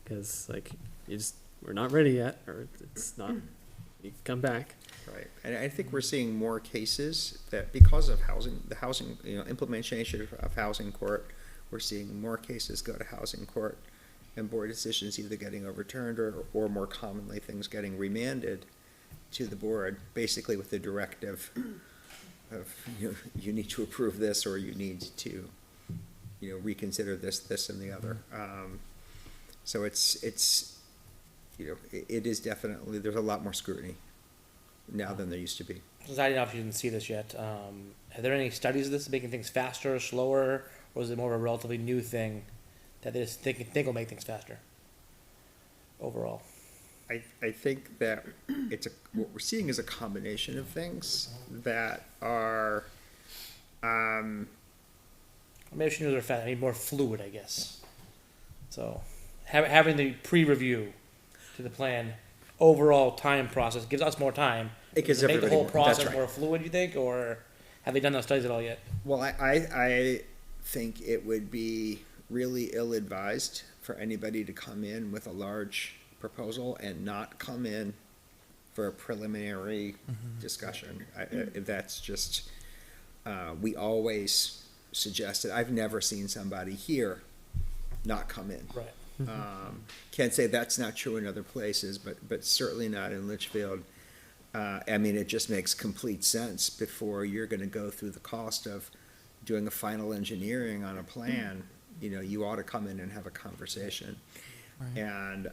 because we're not ready yet, or it's not. You can come back. Right, and I think we're seeing more cases that because of the housing, implementation of housing court, we're seeing more cases go to housing court and board decisions either getting overturned or more commonly things getting remanded to the board, basically with the directive of, you need to approve this, or you need to, reconsider this and the other. So it is definitely, there's a lot more scrutiny now than there used to be. Since I don't know if you didn't see this yet, are there any studies of this making things faster or slower, or is it more of a relatively new thing that they just think will make things faster overall? I think that what we're seeing is a combination of things that are, Maybe I should use fast, I mean more fluid, I guess. So, having the pre-review to the plan, overall time process gives us more time. It gives Does it make the everybody whole more- that's process right. more fluid, you think, or have they done those studies at all yet? well, I think it would be really ill-advised for anybody to come in with a large proposal and not come in for a preliminary discussion. That's just, we always suggested, I've never seen somebody here not come in. Right. Can't say that's not true in other places, but certainly not in Litchfield. I mean, it just makes complete sense before you're gonna go through the cost of doing a final engineering on a plan. You know, you ought to come in and have a conversation. And,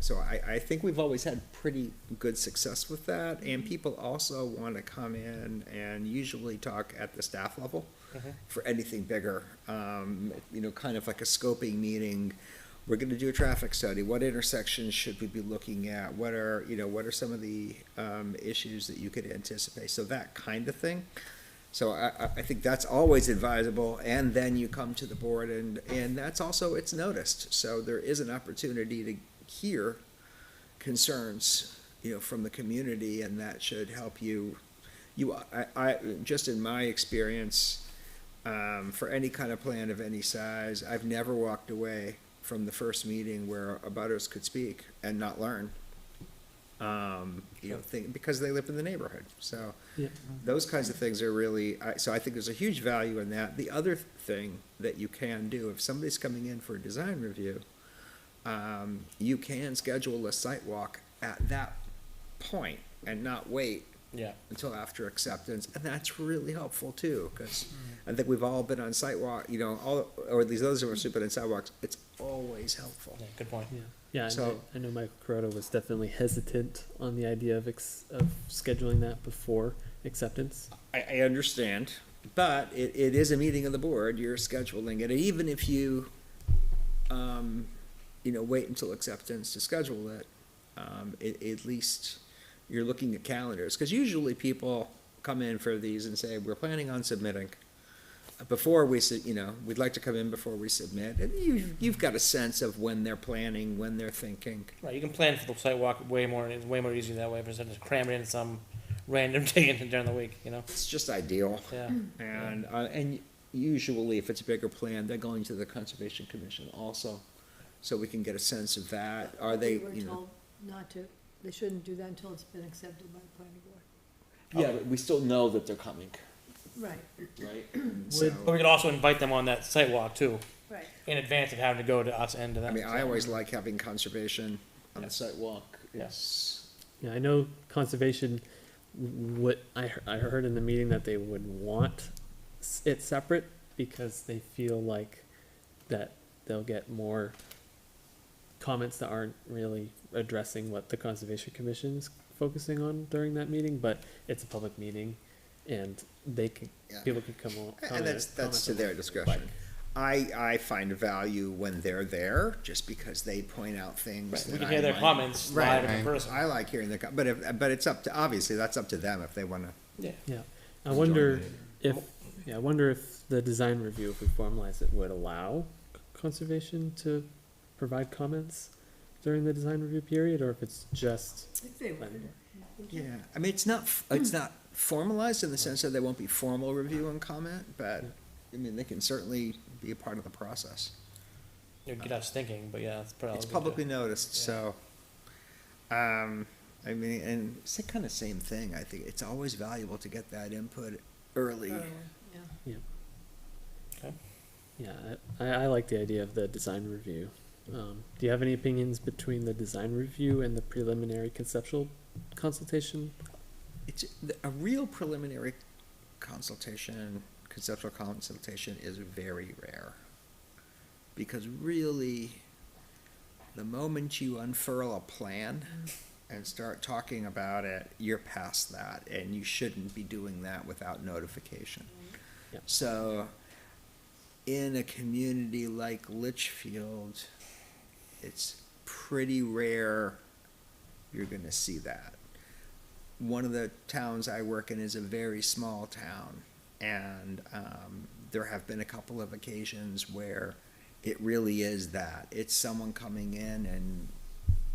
so I think we've always had pretty good success with that, and people also wanna come in and usually talk at the staff level for anything bigger. You know, kind of like a scoping meeting. We're gonna do a traffic study. What intersections should we be looking at? What are some of the, issues that you could anticipate? So that kind of thing. So I think that's always advisable, and then you come to the board, and that's also, it's noticed. So there is an opportunity to hear concerns, you know, from the community, and that should help you. I just in my experience, for any kind of plan of any size, I've never walked away from the first meeting where abutters could speak and not learn. You know, because they live in the neighborhood. So Yeah. those kinds of things are really, so I think there's a huge value in that. The other thing that you can do, if somebody's coming in for a design review, you can schedule a site walk at that point and not wait Yeah. until after acceptance, and that's really helpful too, because I think we've all been on site walk, you know, or at least those of us who've been on sidewalks, it's always helpful. Yeah, good point. Yeah, yeah. And So- I know Michael Carotto was definitely hesitant on the idea of scheduling that before acceptance. I understand, but it is a meeting of the board, you're scheduling it, and even if you, you know, wait until acceptance to schedule it, at least you're looking at calendars, because usually people come in for these and say, we're planning on submitting. Before we, you know, we'd like to come in before we submit, and you've got a sense of when they're planning, when they're thinking. Right, you can plan for the site walk it's way more easy that way, versus just cram it in some random day during the week, you know? It's just ideal. Yeah. And usually, if it's a bigger plan, they're going to the Conservation Commission also, so we can get a sense of that. Are they, We were you know? told not to, they shouldn't do that until it's been accepted by the planning board. Yeah, but we still know that they're coming, Right, right? But we could also invite them on that site walk too, right. in advance of having to go to us and to them. I mean, I always like having conservation on the sidewalk. Yeah. It's, Yeah, I know conservation, what I heard in the meeting that they would want it separate because they feel like that they'll get more comments that aren't really addressing what the Conservation Commission is focusing on during that meeting, but it's a public meeting and they can, Yeah. people can come on. and that's to their discretion. I find value when they're there, just because they point out things Right, that we can I hear their might- comments Right, live in right. person. I like hearing their, but it's up to, obviously, that's up to them if they wanna. Yeah. Yeah, I wonder I wonder if the design review, if we formalize it, would allow conservation to provide comments during the design review period, or if it's just, If they would. Yeah, I mean, it's not formalized in the sense that there won't be formal review and comment, but, I mean, they can certainly be a part of the process. It'd get us thinking, but yeah, it's probably. It's publicly noticed, so, I mean, and it's the kind of same thing, I think, it's always valuable to get that input early. Yeah. yeah, I like the idea of the design review. Do you have any opinions between the design review and the preliminary conceptual consultation? It's, a real preliminary consultation, conceptual consultation is very rare. Because really, the moment you unfurl a plan and start talking about it, you're past that, and you shouldn't be doing that without notification. Yep. So, in a community like Litchfield, it's pretty rare you're gonna see that. One of the towns I work in is a very small town, and there have been a couple of occasions where it really is that. It's someone coming in and,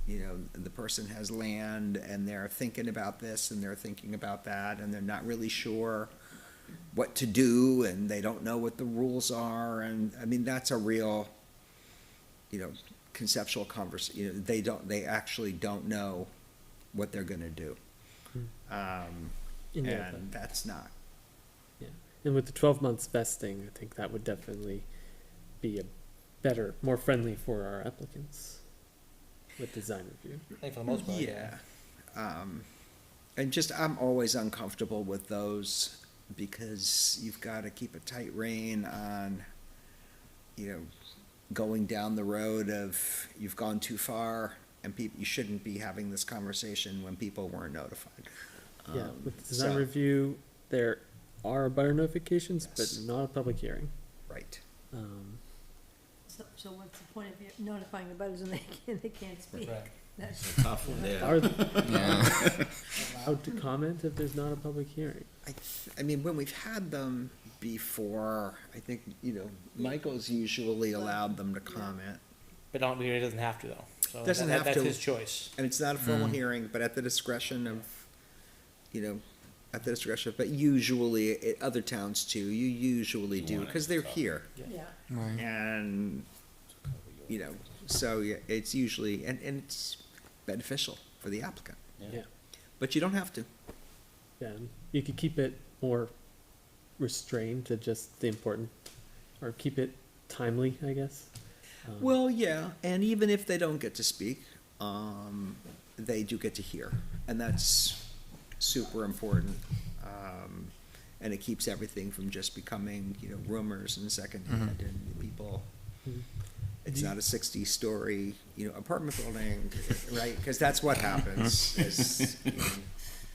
you know, the person has land and they're thinking about this and they're thinking about that, and they're not really sure what to do, and they don't know what the rules are, and, I mean, that's a real, you know, conceptual conversation. You know, they actually don't know what they're gonna do. Yeah, And that's not, and with the 12 months vesting, I think that would definitely be a better, more friendly for our applicants with design review. I think for the most part, yeah. And just, I'm always uncomfortable with those, because you've gotta keep a tight rein on, you know, going down the road of, you've gone too far, and you shouldn't be having this conversation when people weren't notified. Yeah, with the design so- review, there are butter notifications, Yes. but not a public hearing. Right. So what's the point of you notifying the butters and they can't speak? Right. That's Tough one there. Are they Yeah. allowed to comment if there's not a public hearing? I mean, when we've had them before, I think, you know, Michael's usually allowed them to comment. But don't, he doesn't have to though. So Doesn't have that's to. his choice. And it's not a formal Mm. hearing, but at the discretion of, you know, at the discretion, but usually, at other towns too, you usually do, because they're here. Yeah. Right. And, you know, so yeah, it's usually, and it's beneficial for the applicant. Yeah. But you don't have to. Yeah, and you could keep it more restrained to just the important, or keep it timely, I guess. Well, yeah, and even if they don't get to speak, they do get to hear, and that's super important. And it keeps everything from just becoming, you know, rumors and secondhand, and people, Mhm. it's not a 60-story, you know, apartment building, right? Because that's what happens, is, you know,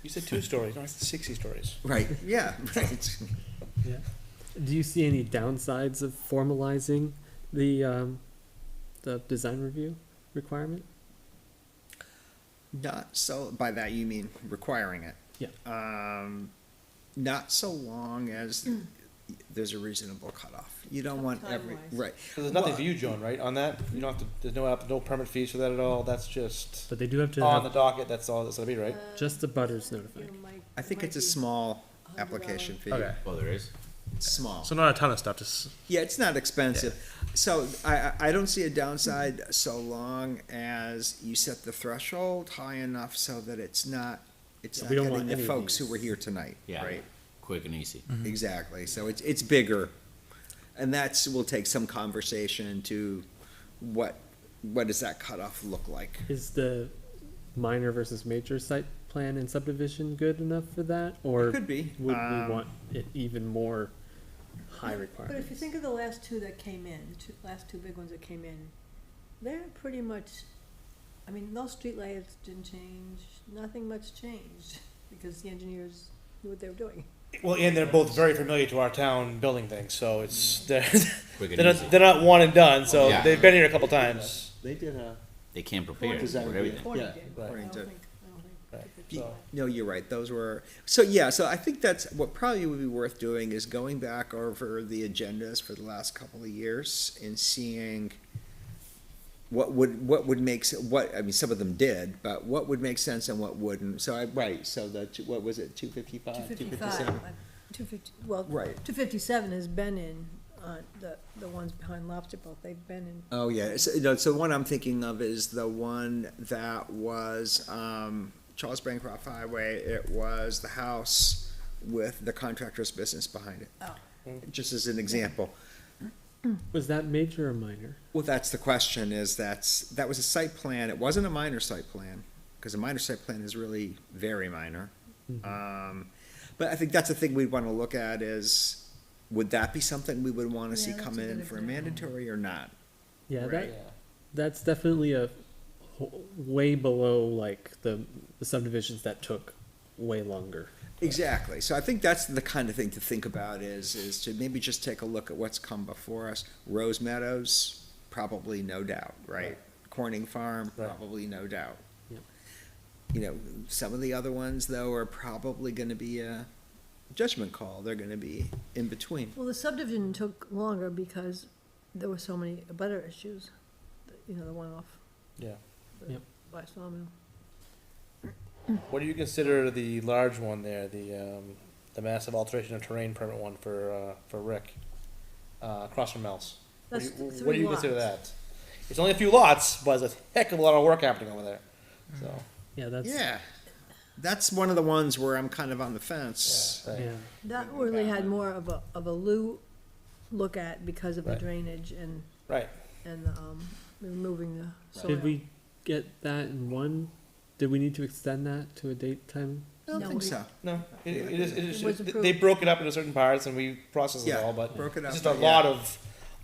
You said 2 stories, not 60 stories. right, yeah, right. Yeah. Do you see any downsides of formalizing the design review requirement? Not so, by that you mean requiring it? Yeah. Not so long as there's a reasonable cutoff. You don't want every, Time-wise. right. So there's nothing Well- for you, John, right, on that? You don't have to, there's no permit fees for that at all, that's just But they do have to on the have docket, that's all that's gonna be, right? just the butters notified. I think it's a small application fee. Okay. Oh, there is? It's small. So not a ton of stuff, just. Yeah, it's not expensive. So I don't see a downside so long as you set the threshold high enough so that it's not We don't want getting the any of folks who these. were here tonight, Yeah. right? Quick and easy. Exactly. So it's bigger. And will take some conversation to what does that cutoff look like? Is the minor versus major site plan and subdivision good enough for that, or Could be. would we want it even more high But requirements? if you think of the last two that came in, last two big ones that came in, they're pretty much, I mean, those street layouts didn't change, nothing much changed, because the engineers knew what they were doing. Well, and they're both very familiar to our town building things, so it's, Quick and they're easy. not, they're not one and done, so Yeah. they've been here a couple times. They did a, They came prepared Design for review. everything. Forty Yeah, did, right. I According don't to- think, Right. so. No, you're right. Those were, so yeah, so I think that's what probably would be worth doing is going back over the agendas for the last couple of years and seeing what would make, I mean, some of them did, but what would make sense and what wouldn't. So so what was it, 255, 257? 250, well, Right. 257 has been in, the ones behind Lobster Boat, they've been in. Oh, yeah, so the one I'm thinking of is the one that was, Charles Bancroft Highway. It was the house with the contractor's business behind it. Oh. Just as an example. Was that major or minor? Well, that's the question, that was a site plan, it wasn't a minor site plan, because a minor site plan is really very minor. But I think that's the thing we'd wanna look at is, would that be something we would wanna see Yeah, that's come a in good for a example. mandatory or not? Yeah, Right. that's definitely way below like the subdivisions that took way longer. Exactly, so I think that's the kind of thing to think about is to maybe just take a look at what's come before us. Rose Meadows, probably no doubt, right? Corning Farm, Right. probably, no doubt. Yep. You know, some of the other ones, though, are probably gonna be a judgment call. They're gonna be in between. Well, the subdivision took longer because there were so many butter issues, you know, the one off. Yeah. By Sawmill. What do you consider the large one there, the massive alteration of terrain permit one for Rick, across from Mel's? What That's do you, 3 what do you lots. consider that? It's only a few lots, but there's a heck of a lot of work happening over there, so. Yeah, that's, Yeah, that's one of the ones where I'm kind of on the fence. Right. yeah. That really had more of a look at because of the Right. drainage and, Right. removing the soil. Did we get that in one? Did we need to extend that to a date time? I don't No, think we- so. No, it is, It was they approved. broke it up into certain parts and we processed it Yeah, all, but broke it it's up, just a but yeah.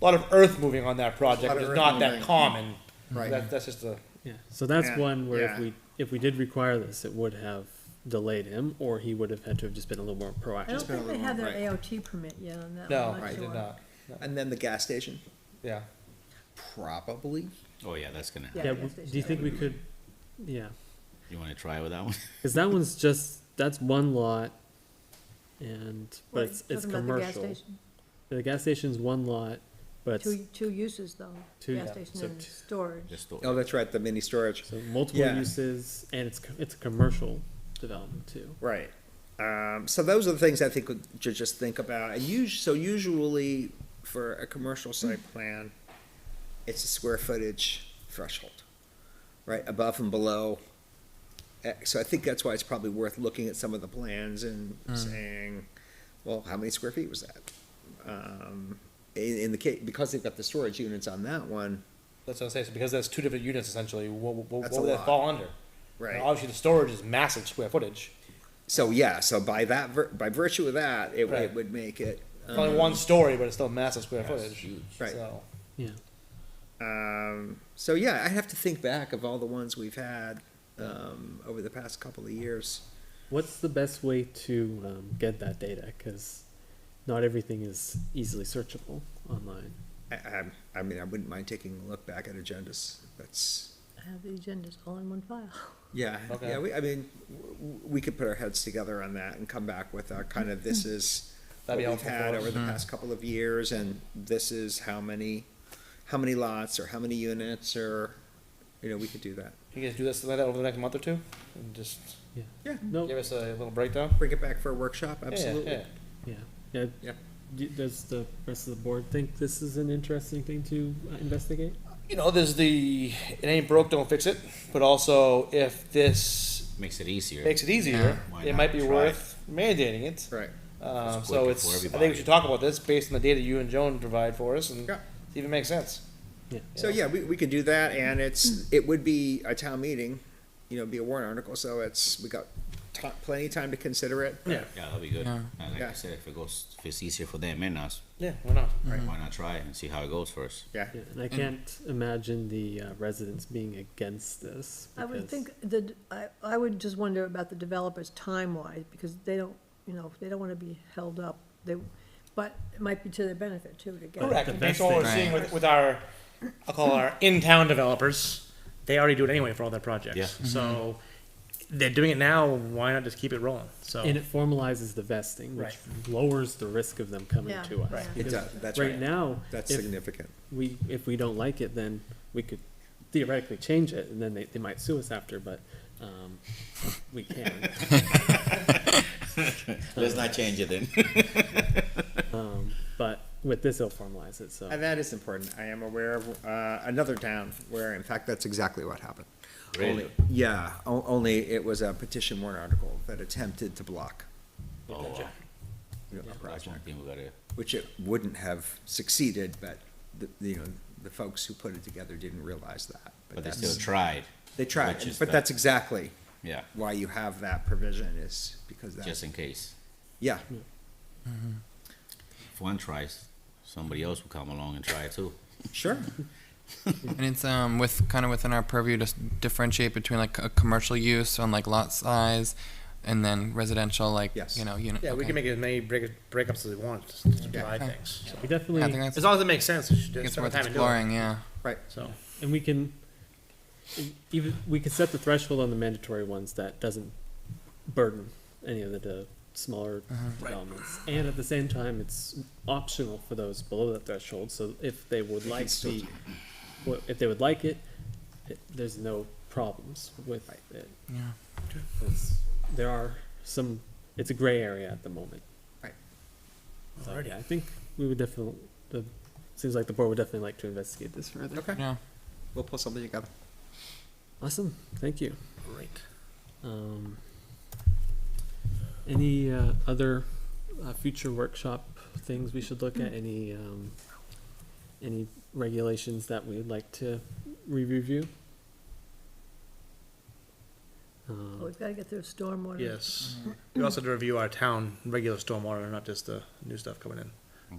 lot of earth moving on that project, Lot of it's earth not that moving. common. Right. That's just a, Yeah, so that's Yeah, one where yeah. if we did require this, it would have delayed him, or he would have had to have just been a little more I proactive. don't been a think they little had more, their right. AOT permit yet on that one. no, I'm not I did sure. not, And then the gas station, yeah. probably. Oh, yeah, that's gonna Yeah, happen. Yeah, gas do you station. think we could, yeah, You wanna try with that one? cause that one's just, that's one lot, and, but Wait, it's talking about the gas commercial. station? The gas station's one lot, but it's Two uses though, two, gas yeah, station so and t- storage. Just to- Oh, that's right, the mini storage. so multiple Yeah. uses, and it's a commercial development too. Right. So those are the things I think to just think about. And usually for a commercial site plan, it's a square footage threshold, right, above and below. So I think that's why it's probably worth looking at some of the plans and saying, well, how many square feet was that? In the case, because they've got the storage units on that one, That's what I'm saying, so because that's two different units essentially, what That's would a that lot. fall under? right? Now, obviously, the storage is massive square footage. So, yeah, so by by virtue of that, it Right. would make it. It's only one story, but it's still massive square That's footage. huge. Right. So, Yeah, So yeah, I have to think back of all the ones we've had over the past couple of years. what's the best way to get that data? Cause not everything is easily searchable online. I mean, I wouldn't mind taking a look back at agendas. That's I have the agendas all in one file. yeah, Okay. yeah. I mean, we could put our heads together on that and come back with our kind of this is what That'd be we've helpful had for us. over the past couple of years, and this is how many lots or how many units, or we could do that. can you guys do this like that over the next month or two? And just Yeah, No, give us a little breakdown? bring it back for a workshop. Yeah, Absolutely. yeah. yeah. Yeah. Does the rest of the board think this is an interesting thing to investigate? You know, there's it ain't broke, don't fix it, but also if this Makes it easier. makes it easier, Why it not might be try worth mandating it. Right. It's So quicker it's, for I think everybody. we should talk about this based on the data you and Joan provide for us and Yeah. see if it makes sense. Yeah. So yeah, we could do that, and it would be a town meeting, be a warrant article, so we got plenty of time to consider it. Yeah. Yeah, that'll be good. Yeah. And like Yeah. I said, if it's easier for them and us, Yeah, why not? why not try it and see how it goes first? Yeah. Yeah, and I can't imagine the residents being against this. I would because- think I would just wonder about the developers time-wise, because they don't, they don't wanna be held up. But it might be to their benefit too, to get. Correct, the and best that's what we're thing- seeing with our, I'll call our in-town developers. They already do it anyway for all their projects. Yeah. So they're doing it now, why not just keep it rolling? So, And it formalizes the vesting, which lowers the risk of them coming Yeah, to us. right. It Because does, that's right right. now, That's if significant. if we don't like it, then we could theoretically change it, and then they might sue us after, but we can. Let's not change it then. But with this, it'll formalize it, so. And that is important. I am aware of another town where, in fact, that's exactly what happened. Really? Only- Yeah, only it was a petition warrant article that attempted to block Oh, wow. a That's one project, thing we gotta, which it wouldn't have succeeded, but the folks who put it together didn't realize that. but they that's- still tried. They tried, which is but the- that's exactly Yeah, why you have that provision, is because just that's, in case. yeah. If one tries, somebody else will come along and try it too. Sure. And it's with kind of within our purview to differentiate between like a commercial use on like lot size, and then residential like Yes. unit. yeah, we okay. can make as many breakups as we want to divide Okay. things. We I think definitely, that's As long as it makes sense, we should I think it's spend the worth time to do it. exploring. Yeah. Right. So, and we can even, we could set the threshold on the mandatory ones that doesn't burden any of the smaller developments. And at the same time, it's optional for those below that threshold, so if they would like if they would like it, there's no problems with it. Yeah. There are some, it's a gray area at the moment. Right. So, yeah, I think we would definitely, seems like the board would definitely like to investigate this further. Okay, Yeah. we'll pull something together. Awesome, thank you. Great. Any other future workshop things we should look at? Any regulations that we would like to re-review? Oh, we've gotta get through stormwater. Yes. We also have to review our town regular stormwater, not just the new stuff coming in.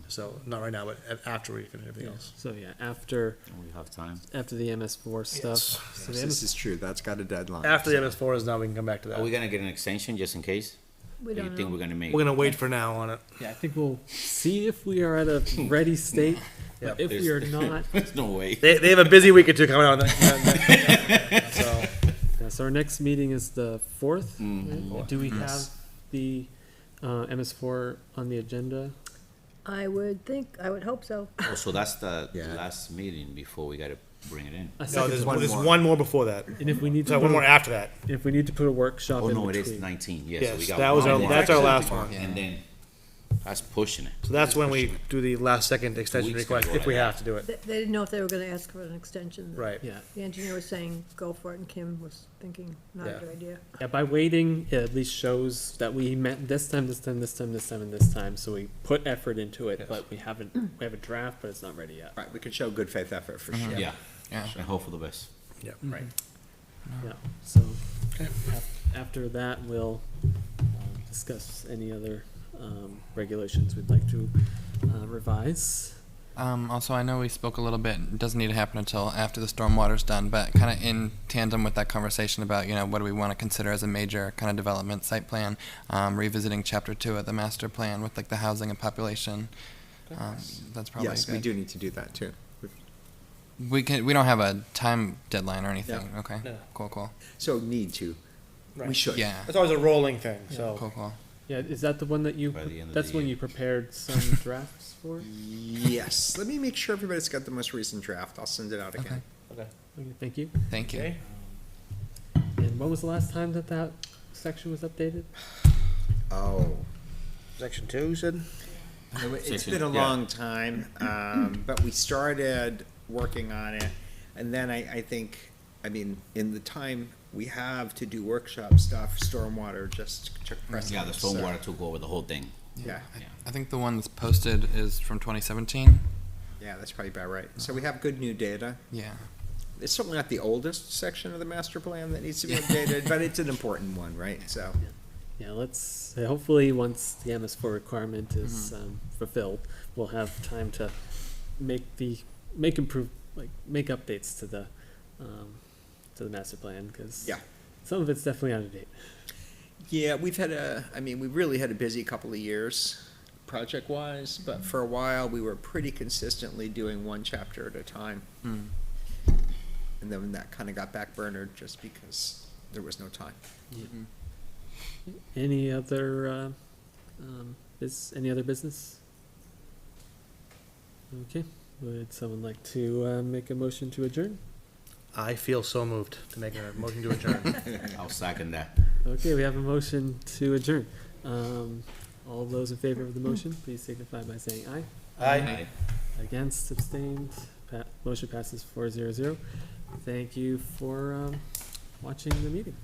So, not right now, but after we finish everything else. So yeah, after We have time. the MS4 stuff. So the This is true, that's got a deadline. After the MS4 is done, we can come back to that. Are we gonna get an extension just in case? We Or you don't think we're know. gonna make? We're gonna wait for now on it. yeah, I think we'll see if we are at a ready state. But if we are not, There's no way. They have a busy week or two coming on. So, yeah, so our next meeting is the 4th. Mhm. Do we have the MS4 on the agenda? I would hope so. Oh, so that's the Yeah. last meeting before we gotta bring it in. A no, second there's one. one more before that. And if we need to So put one more a, after that. if we need to put a workshop Oh, in no, it is between. 19, yeah, so we Yes, got that was one our, more. that's our last one. Yeah. And then, that's pushing it. So that's when we do the last second extension Weeks request, ago, if we yeah. have to do it. They didn't know if they were gonna ask for an extension. Right. Yeah. The engineer was saying, go for it, and Kim was thinking, not a Yeah. good idea. Yeah, by waiting, it at least shows that we met this time, this time, this time, this time, and this time, so we put effort into it, Yes. but we have a draft, but it's not ready yet. Right, we can show good faith effort for sure. Yeah, Yeah. and hope for the best. Right. Yeah, so Okay. after that, we'll discuss any other regulations we'd like to revise. Also, I know we spoke a little bit. It doesn't need to happen until after the stormwater's done, but kind of in tandem with that conversation about, what do we want to consider as a major kind of development site plan, revisiting Chapter 2 of the master plan with like the housing and population. That's probably Yes, we good. do need to do that too. We don't have a time deadline or anything. Okay. No. Cool. So need to, we Right. should. Yeah. It's always a rolling thing, so. Cool. Yeah, is that the one that you, By the end of that's the when year. you prepared some drafts for? Yes, let me make sure everybody's got the most recent draft, I'll send it out again. Okay. Okay, thank you. Thank you. Okay. And when was the last time that section was updated? Oh, Section 2, you said? it's Section- been a yeah. long time, but we started working on it, and then I think, in the time we have to do workshop stuff, stormwater just took precedence. Yeah, the so- stormwater took over the whole thing. Yeah, I think the one that's posted is from 2017. yeah, that's probably about right. So we have good new data. Yeah. It's certainly not the oldest section of the master plan that needs to be updated, but it's an important one, right? So, Yeah, let's, hopefully, once the MS4 requirement is fulfilled, we'll have time to make updates to the master plan, because yeah. some of it's definitely out of date. Yeah, we've we really had a busy couple of years, project-wise, but for a while, we were pretty consistently doing one chapter at a time. And then that kind of got backburnered just because there was no time. Any other, any other business? Okay, would someone like to make a motion to adjourn? I feel so moved to make a motion to adjourn. I'll second that. Okay, we have a motion to adjourn. All those in favor of the motion, please signify by saying aye. Aye. Against, abstained, motion passes 4-0-0. Thank you for watching the meeting.